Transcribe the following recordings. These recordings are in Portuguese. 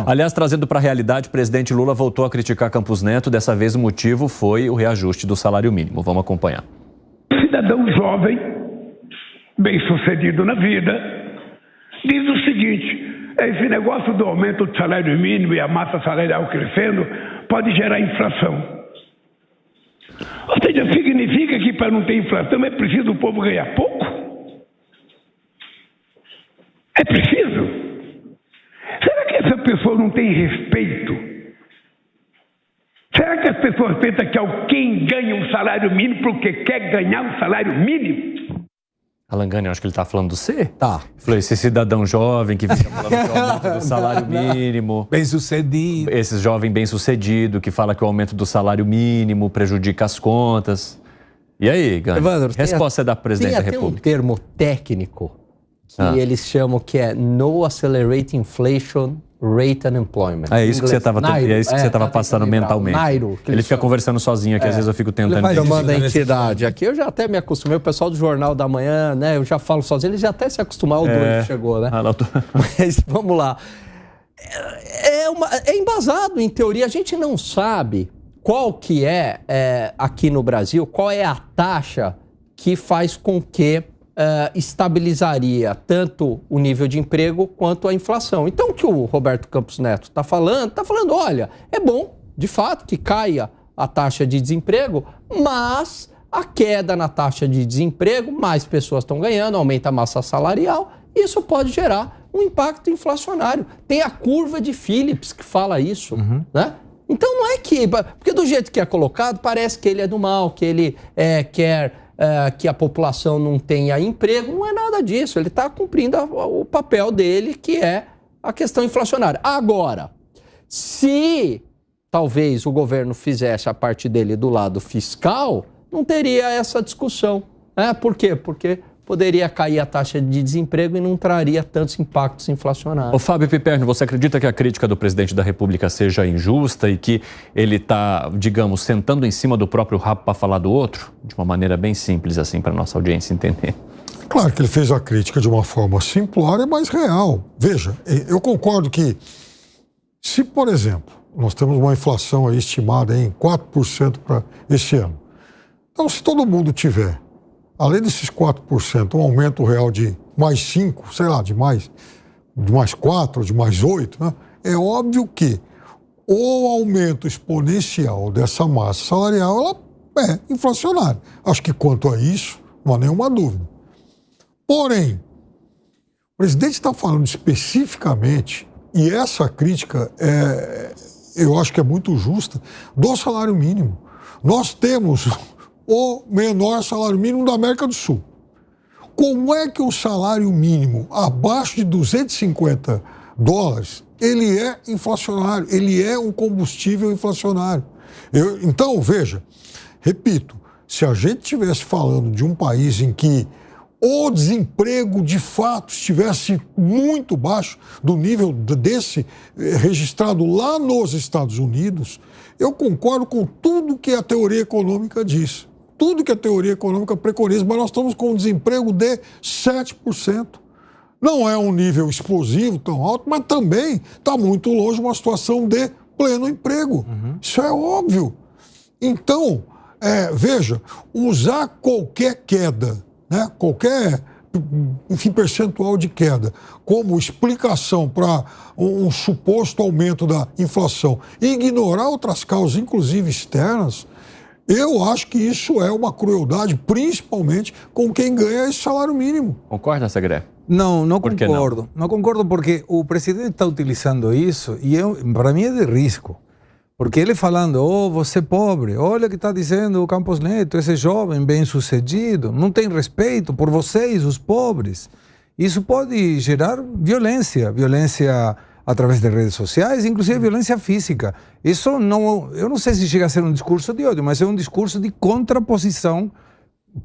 Aliás, trazendo para a realidade, o presidente Lula voltou a criticar Campos Neto. Dessa vez o motivo foi o reajuste do salário mínimo. Vamos acompanhar. Cidadão jovem, bem-sucedido na vida, diz o seguinte: esse negócio do aumento do salário mínimo e a massa salarial crescendo pode gerar inflação. Ou seja, significa que para não ter inflação é preciso o povo ganhar pouco? É preciso? Será que essa pessoa não tem respeito? Será que as pessoas pensam que alguém ganha um salário mínimo porque quer ganhar um salário mínimo? Alan Gani, eu acho que ele está falando do C. Tá. Falou, esse cidadão jovem que fica falando que o aumento do salário mínimo... Bem-sucedido. Esse jovem bem-sucedido que fala que o aumento do salário mínimo prejudica as contas. E aí, Gani? Evandro, resposta da presidente da Tem República. um termo técnico que eles chamam que é No Accelerating Inflation Rate Unemployment. É isso que você estava passando mentalmente. Nairo, ele fica conversando sozinho aqui, às vezes eu fico tentando... Ele chamando a entidade. Aqui eu já até me acostumei, o pessoal do Jornal da Manhã, né? Eu já falo sozinho, eles já até se acostumaram, o doido que chegou, né? Mas vamos lá. É embasado, em teoria. A gente não sabe qual que aqui no Brasil, qual é a taxa que faz com que estabilizaria tanto o nível de emprego quanto a inflação. Então, o que o Roberto Campos Neto está falando, olha, é bom, de fato, que caia a taxa de desemprego, mas a queda na taxa de desemprego, mais pessoas estão ganhando, aumenta a massa salarial, isso pode gerar um impacto inflacionário. Tem a curva de Phillips que fala isso, né? Então, não é que... Porque do jeito que é colocado, parece que ele é do mal, que ele quer... que a população não tenha emprego, não é nada disso. Ele está cumprindo o papel dele, que é a questão inflacionária. Agora, se talvez o governo fizesse a parte dele do lado fiscal, não teria essa discussão. Por quê? Porque poderia cair a taxa de desemprego e não traria tantos impactos inflacionários. Ô Fábio Piperno, você acredita que a crítica do presidente da República seja injusta e que ele está, digamos, sentando em cima do próprio rabo para falar do outro? De uma maneira bem simples, assim, para a nossa audiência entender. Claro que ele fez a crítica de uma forma simplória, mas real. Veja, eu concordo que se, por exemplo, nós temos uma inflação aí estimada em 4% para esse ano. Então, se todo mundo tiver, além desses 4%, um aumento real de mais 5, sei lá, de mais 4, de mais 8, né? É óbvio que o aumento exponencial dessa massa salarial, ela é inflacionária. Acho que quanto a isso, não há nenhuma dúvida. Porém, o presidente está falando especificamente, e essa crítica eu acho que é muito justa, do salário mínimo. Nós temos o menor salário mínimo da América do Sul. Como é que o salário mínimo abaixo de 250 dólares, ele é inflacionário, ele é um combustível inflacionário? Então, veja, repito, se a gente estivesse falando de um país em que o desemprego de fato estivesse muito baixo do nível desse registrado lá nos Estados Unidos, eu concordo com tudo que a teoria econômica diz. Tudo que a teoria econômica preconiza, mas nós estamos com um desemprego de 7%. Não é um nível explosivo tão alto, mas também está muito longe de uma situação de pleno emprego. Isso é óbvio. Então, veja, usar qualquer queda, né, qualquer percentual de queda como explicação para um suposto aumento da inflação e ignorar outras causas, inclusive externas, eu acho que isso é uma crueldade, principalmente com quem ganha esse salário mínimo. Concorda, Segré? Não concordo. Não concordo porque o presidente está utilizando isso e para mim é de risco. Porque ele falando, você é pobre, olha o que está dizendo o Campos Neto, esse jovem bem-sucedido, não tem respeito por vocês, os pobres. Isso pode gerar violência através de redes sociais, inclusive violência física. Isso não, eu não sei se chega a ser um discurso de ódio, mas é um discurso de contraposição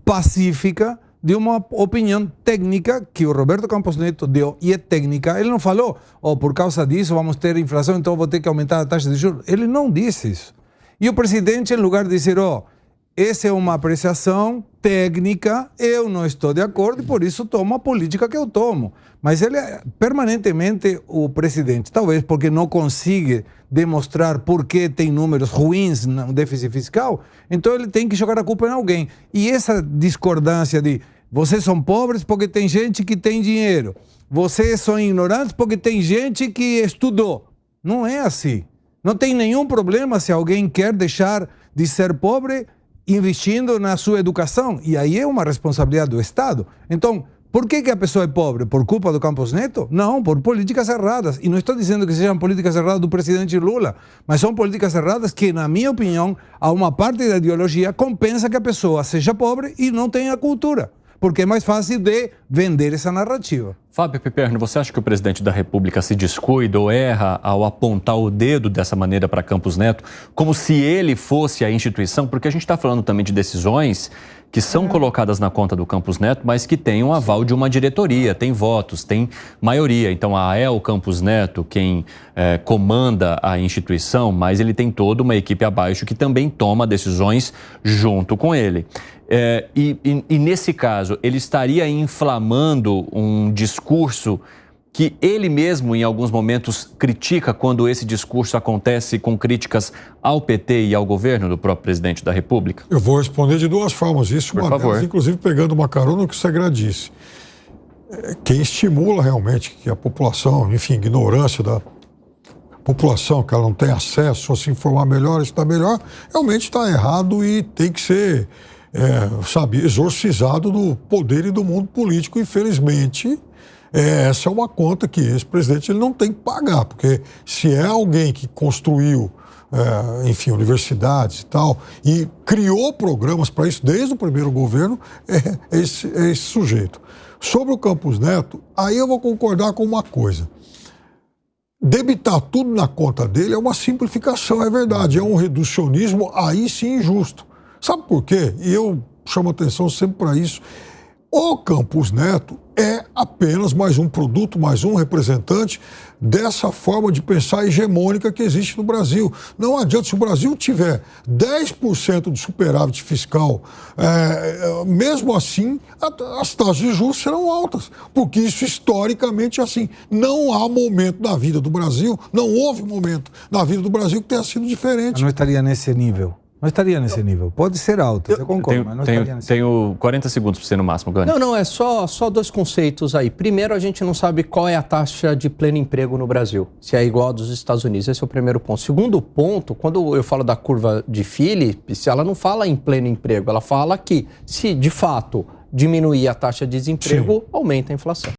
pacífica de uma opinião técnica que o Roberto Campos Neto deu, e é técnica. Ele não falou, por causa disso vamos ter inflação, então vou ter que aumentar a taxa de juros. Ele não disse isso. E o presidente, em lugar de dizer, essa é uma apreciação técnica, eu não estou de acordo e por isso tomo a política que eu tomo. Mas ele permanentemente, o presidente, talvez porque não consiga demonstrar por que tem números ruins no déficit fiscal, então ele tem que jogar a culpa em alguém. E essa discordância de vocês são pobres porque tem gente que tem dinheiro, vocês são ignorantes porque tem gente que estudou. Não é assim. Não tem nenhum problema se alguém quer deixar de ser pobre investindo na sua educação. E aí é uma responsabilidade do Estado. Então, por que a pessoa é pobre? Por culpa do Campos Neto? Não, por políticas erradas. E não estou dizendo que sejam políticas erradas do presidente Lula, mas são políticas erradas que, na minha opinião, a uma parte da ideologia compensa que a pessoa seja pobre e não tenha cultura. Porque é mais fácil de vender essa narrativa. Fábio Piperno, você acha que o presidente da República se descuida ou erra ao apontar o dedo dessa maneira para Campos Neto, como se ele fosse a instituição? Porque a gente está falando também de decisões que são colocadas na conta do Campos Neto, mas que tem um aval de uma diretoria, tem votos, tem maioria. Então, é o Campos Neto quem comanda a instituição, mas ele tem toda uma equipe abaixo que também toma decisões junto com ele. E nesse caso, ele estaria inflamando um discurso que ele mesmo, em alguns momentos, critica quando esse discurso acontece com críticas ao PT e ao governo do próprio presidente da República? Eu vou responder de duas formas. Isso, por favor. Delas, inclusive pegando uma carona no que o Segra disse. Quem estimula realmente que a população, enfim, ignorância da população, que ela não tem acesso a se informar melhor, está melhor, realmente está errado e tem que ser, exorcizado do poder e do mundo político. Infelizmente, essa é uma conta que esse presidente ele não tem que pagar, porque se é alguém que construiu, enfim, universidades e tal, e criou programas para isso desde o primeiro governo, é esse sujeito. Sobre o Campos Neto, aí eu vou concordar com uma coisa. Debitar tudo na conta dele é uma simplificação, é verdade, é um reducionismo aí sim injusto. Sabe por quê? E eu chamo atenção sempre para isso. O Campos Neto é apenas mais um produto, mais um representante dessa forma de pensar hegemônica que existe no Brasil. Não adianta, se o Brasil tiver 10% de superávit fiscal, mesmo assim, as taxas de juros serão altas, porque isso historicamente é assim. Não há momento na vida do Brasil, não houve momento na vida do Brasil que tenha sido diferente. Eu não estaria nesse nível. Não estaria nesse nível. Pode ser alto, eu concordo, mas não estaria nesse nível. Tenho 40 segundos para você no máximo, Gani. Não, é só dois conceitos aí. Primeiro, a gente não sabe qual é a taxa de pleno emprego no Brasil, se é igual a dos Estados Unidos. Esse é o primeiro ponto. Segundo ponto, quando eu falo da curva de Phillips, ela não fala em pleno emprego, ela fala que se, de fato, diminuir a taxa de desemprego, aumenta a inflação.